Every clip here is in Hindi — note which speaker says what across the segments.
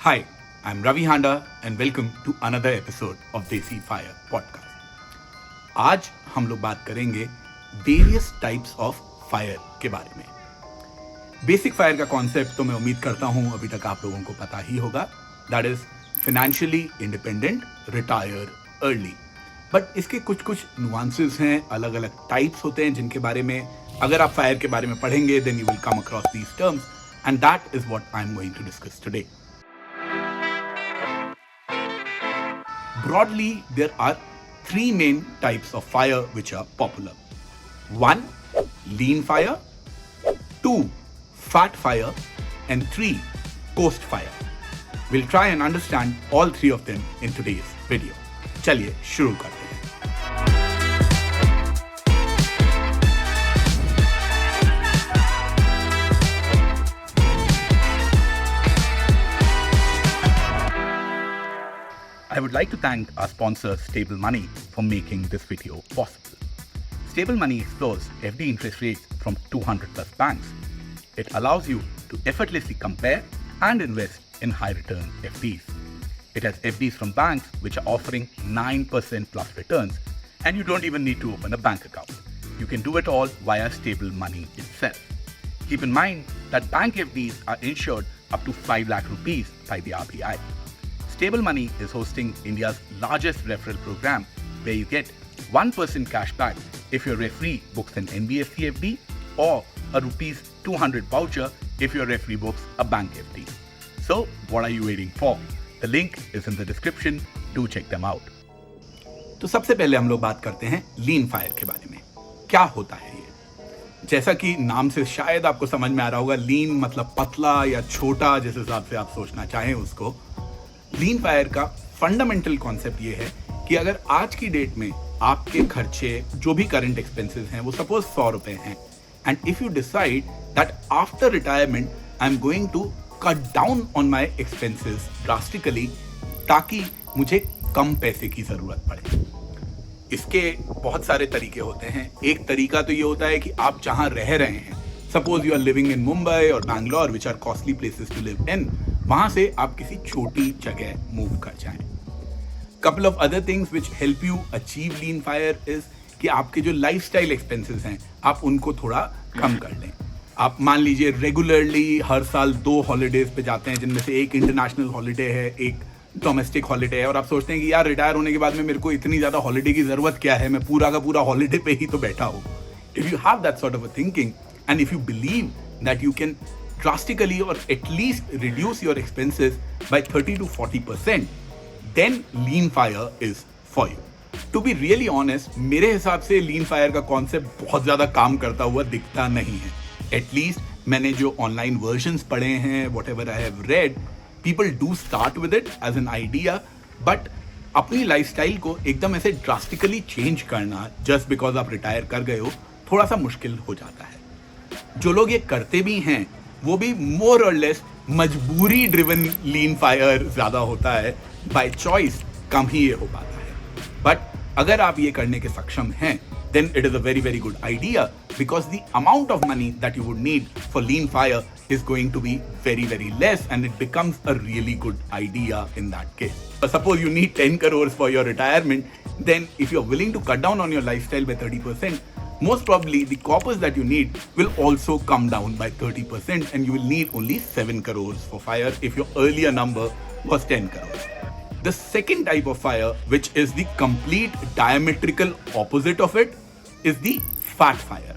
Speaker 1: Hi, I'm Ravi Handa and welcome to another episode of Desi Fire podcast. आज हम लोग बात करेंगे वेरियस टाइप्स ऑफ फायर के बारे में. बेसिक फायर का कॉन्सेप्ट तो मैं उम्मीद करता हूं अभी तक आप लोगों को पता ही होगा. That is financially independent, retire early. But इसके कुछ कुछ नुआंसेस हैं, अलग अलग टाइप्स होते हैं जिनके बारे में अगर आप फायर के बारे में पढ़ेंगे then you will come across these terms and that is what I am going to discuss today. Broadly, there are three main types of fire which are popular. 1. Lean fire. 2. Fat fire. And 3. Coast fire. We'll try and understand all three of them in today's video. चलिए शुरू करते हैं. I would like to thank our sponsor Stable Money for making this video possible. Stable Money explores FD interest rates from 200 plus banks. It allows you to effortlessly compare and invest in high return FDs. It has FDs from banks which are offering 9% plus returns and you don't even need to open a bank account. You can do it all via Stable Money itself. Keep in mind that bank FDs are insured up to 5 lakh rupees by the RBI. Stable Money is hosting India's largest referral program where you get 1% cashback if your referee books an NBFC FD or a rupees 200 voucher if your referee books a bank FD. So, what are you waiting for? The link is in the description. Do check them out. तो सबसे पहले हम लोग बात करते हैं लीन फायर के बारे में. क्या होता है ये? जैसा कि नाम से शायद आपको समझ में आ रहा होगा, लीन मतलब पतला या छोटा, जिस हिसाब से आप सोचना चाहें उसको. लीन फायर का फंडामेंटल कॉन्सेप्ट ये है कि अगर आज की डेट में आपके खर्चे जो भी करंट एक्सपेंसेस हैं वो सपोज 100 रुपए हैं and if you decide that after retirement I am going to cut down on my expenses drastically ताकि मुझे कम पैसे की जरूरत पड़े. इसके बहुत सारे तरीके होते हैं. एक तरीका तो ये होता है कि आप जहां रह रहे हैं, suppose you are living in Mumbai और Bangalore which are costly places to live in, वहां से आप किसी छोटी जगह मूव कर जाएं. Couple of other things which help you achieve lean fire is कि आपके जो लाइफस्टाइल एक्सपेंसेस हैं आप उनको थोड़ा कम कर लें. आप मान लीजिए रेगुलरली हर साल 2 हॉलीडेज पे जाते हैं जिनमें से एक इंटरनेशनल हॉलीडे है, एक डोमेस्टिक हॉलीडे है, और आप सोचते हैं कि यार रिटायर होने के बाद में मेरे को इतनी ज़्यादा हॉलीडे की ज़रूरत क्या है, मैं पूरा का पूरा हॉलीडे पे ही तो बैठा हूँ. If you have that sort of a thinking and if you believe that you can drastically or at least reduce your expenses by 30 to 40%, then lean fire is for you. To be really honest, मेरे हिसाब से lean fire का concept बहुत ज़्यादा काम करता हुआ दिखता नहीं है. At least मैंने जो online versions पढ़े हैं, whatever I have read, people do start with it as an idea, but अपनी lifestyle को एकदम ऐसे drastically change करना just because आप retire कर गए हो थोड़ा सा मुश्किल हो जाता है. जो लोग ये करते भी हैं वो भी मोर और लेस मजबूरी ड्रिवन लीन फायर ज्यादा होता है. बाय चॉइस कम ही ये हो पाता है. बट अगर आप ये करने के सक्षम हैं then it is a very very good idea because the amount of money that you would need for lean fire is going to be very very less and it becomes a really good idea in that case. Suppose you need 10 crores for your retirement, then if you're willing to cut down on your lifestyle by 30%, most probably the corpus that you need will also come down by 30% and you will need only 7 crores for fire if your earlier number was 10 crores. The second type of fire, which is the complete diametrical opposite of it, is the fat fire.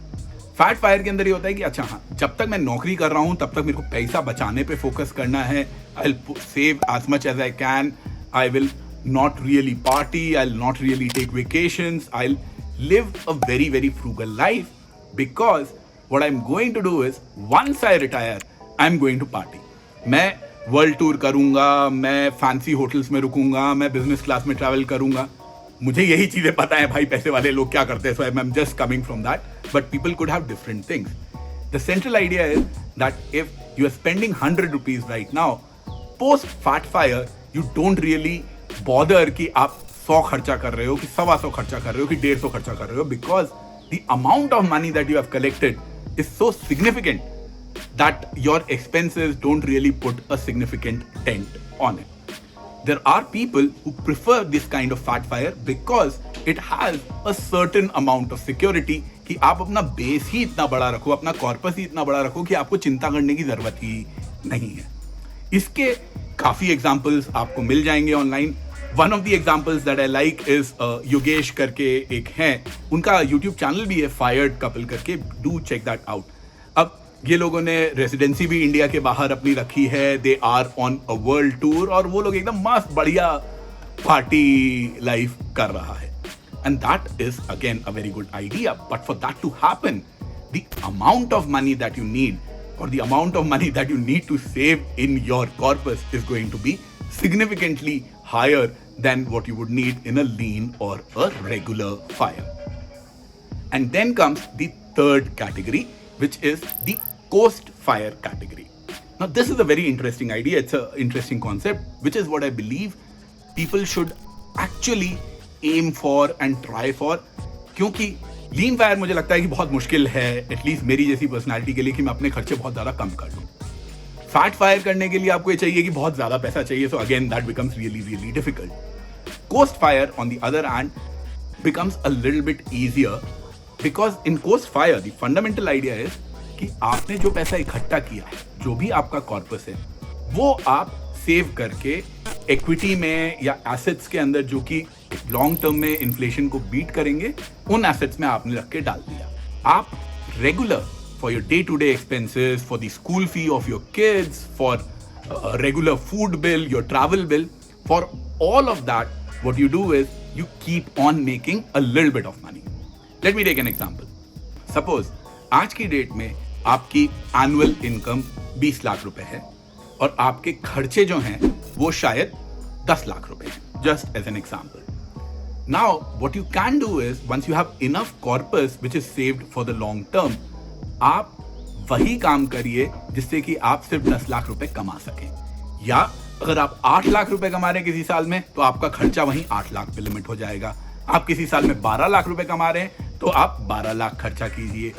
Speaker 1: Fat fire के अंदर ये होता है कि अच्छा हाँ, जब तक मैं नौकरी कर रहा हूँ तब तक मेरे को पैसा बचाने पे फोकस करना है. I will save as much as I can. I will not really party. I will not really take vacations. I live a very very frugal life because what I'm going to do is once I retire I'm going to party. मैं वर्ल्ड टूर करूंगा, मैं फैंसी होटल्स में रुकूंगा, मैं बिजनेस क्लास में ट्रैवल करूंगा. मुझे यही चीजें पता है भाई पैसे वाले लोग क्या करते हैं, so I'm just coming from that, but people could have different things. The central idea is that if you are spending 100 rupees right now, post fat fire you don't really bother कि आप 100 खर्चा कर रहे हो कि 125 खर्चा कर रहे हो कि 150 खर्चा कर रहे हो, because the amount of money that you have collected is so significant that your expenses don't really put a significant dent on it. There are people who prefer this kind of fat fire because it has a certain amount of security कि आप अपना बेस ही इतना बड़ा रखो, अपना कॉर्पस ही इतना बड़ा रखो कि आपको चिंता करने की जरूरत ही नहीं है. इसके काफी एग्जांपल्स आपको मिल जाएंगे online. One of the examples that I like is Yogesh करके एक हैं, उनका यूट्यूब चैनल भी है फायर्ड कपल करके, डू चेक दैट आउट. अब ये लोगों ने रेजिडेंसी भी इंडिया के बाहर अपनी रखी है, they are on a world tour और वो लोग एकदम मस्त बढ़िया पार्टी लाइफ कर रहा है. And that is again a very good idea, but for that to happen the amount of money that you need or the amount of money that you need to save in your corpus is going to be significantly higher than what you would need in a lean or a regular fire. And then comes the third category, which is the coast fire category. Now, this is a very interesting idea. It's an interesting concept, which is what I believe people should actually aim for and try for. क्योंकि लीन फायर मुझे लगता है कि बहुत मुश्किल है, एटलीस्ट मेरी जैसी पर्सनालिटी के लिए, कि मैं अपने खर्चे बहुत ज़्यादा कम कर लूँ. फैट फायर करने के लिए आपको ये चाहिए कि बहुत ज़्यादा पैसा चाहिए, so again that becomes really really difficult. Coast fire on the other hand becomes a little bit easier because in coast fire the fundamental idea is कि आपने जो पैसा इकट्ठा किया है, जो भी आपका कॉर्पस है, वो आप सेव करके इक्विटी में या एसेट्स के अंदर जो कि लॉन्ग टर्म में इन्फ्लेशन को बीट करेंगे, उन एसेट्स में आपने रख के डाल दिया. आप regular for your day to day expenses, for the school fee of your kids, for regular food bill, your travel bill, for all of that what you do is you keep on making a little bit of money. Let me take an example. Suppose आज की डेट में आपकी एनुअल इनकम 20 लाख रुपए है और आपके खर्चे जो हैं वो शायद 10 लाख रुपए हैं, just as an example. Now, what you can do is, once you have enough corpus which is saved for the long term, आप वही काम करिए जिससे कि आप सिर्फ 10 लाख रुपए कमा सकें. या अगर आप 8 लाख रुपए कमा रहे हैं किसी साल में, तो आपका खर्चा वहीं 8 लाख पे लिमिट हो जाएगा. आप किसी साल में 12 लाख रुपए कमा रहे हैं, तो आप 12 लाख खर्चा कीजिए.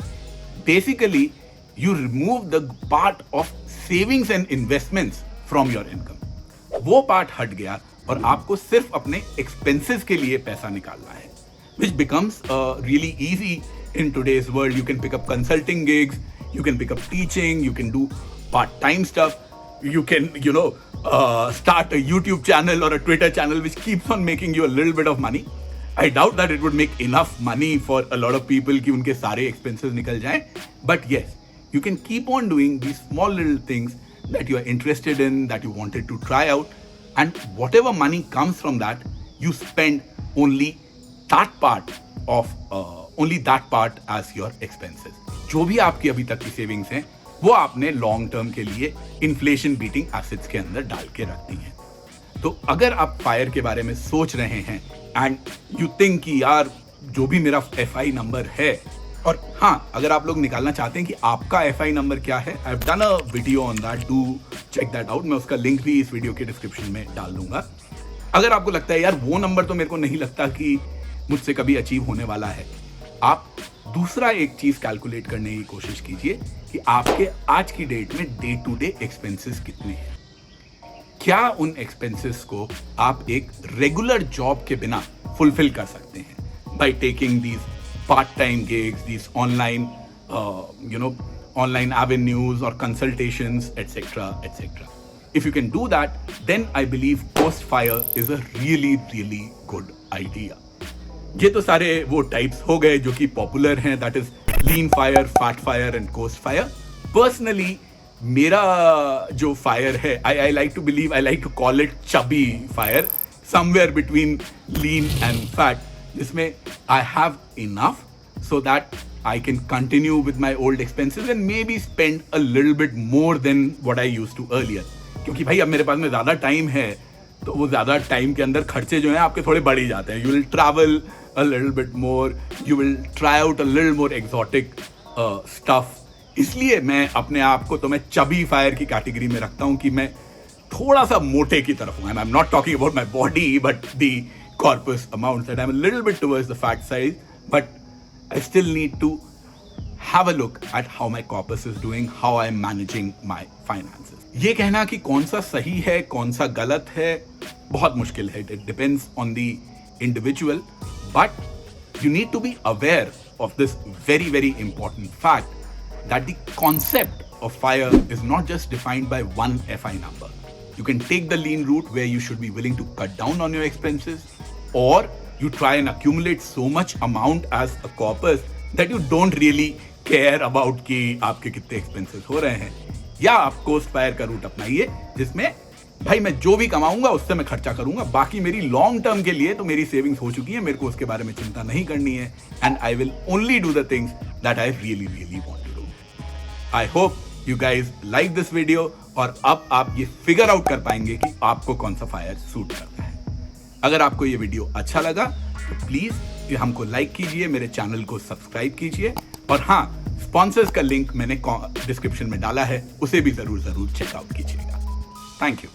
Speaker 1: Basically you remove the part of savings and investments from your income. वो पार्ट हट गया और आपको सिर्फ अपने एक्सपेंसेस के लिए पैसा निकालना है, which becomes really easy in today's world. You can pick up consulting gigs, you can pick up teaching, you can do part-time stuff, you can, start a YouTube channel or a Twitter channel which keeps on making you a little bit of money. I doubt that it would make enough money for a lot of people कि उनके सारे expenses निकल जाएं. But yes, you can keep on doing these small little things that you are interested in, that you wanted to try out. And whatever money comes from that, you spend only that part as your expenses. जो भी आपकी अभी तक की सेविंग्स हैं, वो आपने लॉन्ग टर्म के लिए इन्फ्लेशन बीटिंग एसेट्स के अंदर डाल के रख दी हैं. तो अगर आप फायर के बारे में सोच रहे हैं एंड यू थिंक कि यार जो भी मेरा FI नंबर है, और हाँ, अगर आप लोग निकालना चाहते हैं कि आपका FI नंबर क्या है, I have done a video on that, do check that out. मैं उसका लिंक भी इस वीडियो के डिस्क्रिप्शन में डाल दूंगा. अगर आपको लगता है यार वो नंबर तो मेरे को नहीं लगता कि मुझसे कभी अचीव होने वाला है, आप दूसरा एक चीज कैलकुलेट करने की कोशिश कीजिए कि आपके आज की डेट में डे टू डे एक्सपेंसेस कितने हैं. क्या उन एक्सपेंसेस को आप एक रेगुलर जॉब के बिना फुलफिल कर सकते हैं by taking these part-time gigs, these online, online avenues or consultations, etc., etc. If you can do that, then I believe coast fire is a really, really good idea. ये तो सारे वो types हो गए जो कि popular हैं, that is lean fire, fat fire and coast fire. Personally, मेरा जो fire है, I like to believe, I like to call it chubby fire, somewhere between lean and fat. जिसमें I have enough so that I can continue with my old expenses and maybe spend a little bit more than what I used to earlier. क्योंकि भाई अब मेरे पास में ज़्यादा टाइम है, तो वो ज़्यादा टाइम के अंदर खर्चे जो हैं आपके थोड़े बढ़ ही जाते हैं. You will travel a little bit more, you will try out a little more exotic stuff. इसलिए मैं अपने आप को तो मैं चबी फायर की कैटेगरी में रखता हूँ कि मैं थोड़ा सा मोटे की तरफ हूँ. And I'm not talking about my body, but the corpus amounts that I'm a little bit towards the fat side, but I still need to have a look at how my corpus is doing, how I am managing my finances. ये कहना कि कौन सा सही है कौन सा गलत है बहुत मुश्किल है. It depends on the individual, but you need to be aware of this very, very important fact that the concept of FIRE is not just defined by one FI number. You can take the lean route where you should be willing to cut down on your expenses, or you try and accumulate so much amount as a corpus that you don't really care about कि आपके कितने expenses हो रहे हैं. या आप कोस्ट फायर का रूट अपनाइए जिसमें भाई मैं जो भी कमाऊंगा उससे मैं खर्चा करूंगा, बाकी मेरी लॉन्ग टर्म के लिए तो मेरी सेविंग्स हो चुकी है, मेरे को उसके बारे में चिंता नहीं करनी है. And I will only do the things that I really really want to do. I hope you guys like this video और अब आप ये फिगर आउट कर पाएंगे कि आपको कौन सा फायर सूट करता है. अगर आपको ये वीडियो अच्छा लगा तो प्लीज हमको लाइक कीजिए, मेरे चैनल को सब्सक्राइब कीजिए, और हाँ, स्पॉन्सर्स का लिंक मैंने डिस्क्रिप्शन में डाला है, उसे भी जरूर चेकआउट कीजिएगा. Thank you.